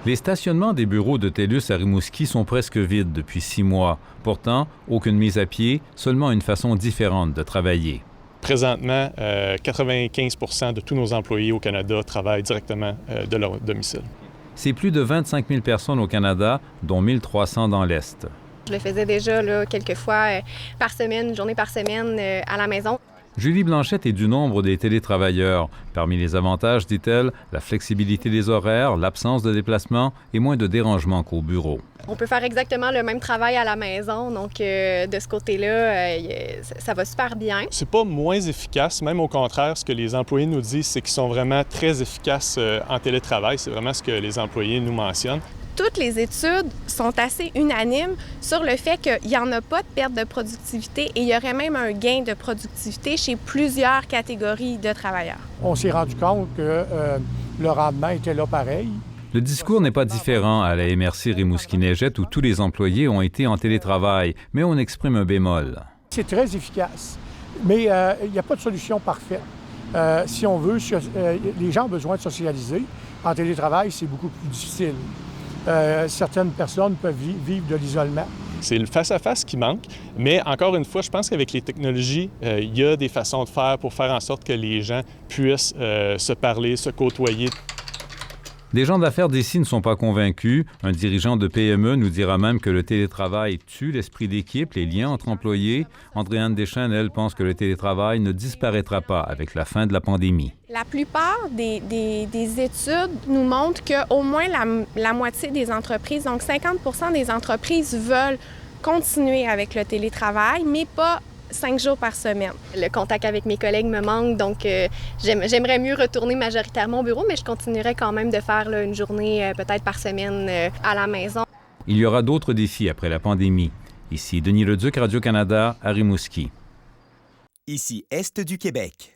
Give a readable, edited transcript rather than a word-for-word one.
Les stationnements des bureaux de TELUS à Rimouski sont presque vides depuis 6 mois. Pourtant, aucune mise à pied, seulement une façon différente de travailler. Présentement, 95 % de tous nos employés au Canada travaillent directement de leur domicile. C'est plus de 25 000 personnes au Canada, dont 1 300 dans l'Est. Je le faisais déjà là, quelques fois par semaine, une journée par semaine à la maison. Julie Blanchette est du nombre des télétravailleurs. Parmi les avantages, dit-elle, la flexibilité des horaires, l'absence de déplacement et moins de dérangements qu'au bureau. On peut faire exactement le même travail à la maison, donc de ce côté-là, ça va super bien. C'est pas moins efficace, même au contraire, ce que les employés nous disent, c'est qu'ils sont vraiment très efficaces en télétravail. C'est vraiment ce que les employés nous mentionnent. Toutes les études sont assez unanimes sur le fait qu'il n'y en a pas de perte de productivité et il y aurait même un gain de productivité chez plusieurs catégories de travailleurs. On s'est rendu compte que le rendement était là pareil. Le discours n'est pas différent à la MRC Rimouski-Neigette où tous les employés ont été en télétravail, mais on exprime un bémol. C'est très efficace, mais il n'y a pas de solution parfaite. Si on veut, les gens ont besoin de socialiser. En télétravail, c'est beaucoup plus difficile. Certaines personnes peuvent vivre de l'isolement. C'est le face-à-face qui manque, mais encore une fois, je pense qu'avec les technologies, il y a des façons de faire pour faire en sorte que les gens puissent se parler, se côtoyer. Des gens d'affaires d'ici ne sont pas convaincus. Un dirigeant de PME nous dira même que le télétravail tue l'esprit d'équipe, les liens entre employés. Andréane Deschênes, elle, pense que le télétravail ne disparaîtra pas avec la fin de la pandémie. La plupart des études nous montrent qu'au moins la moitié des entreprises, donc 50 % des entreprises veulent continuer avec le télétravail, mais pas 5 jours par semaine. Le contact avec mes collègues me manque, donc j'aimerais mieux retourner majoritairement au bureau, mais je continuerai quand même de faire là, une journée peut-être par semaine à la maison. Il y aura d'autres défis après la pandémie. Ici Denis Leduc, Radio-Canada, à Rimouski. Ici Est du Québec.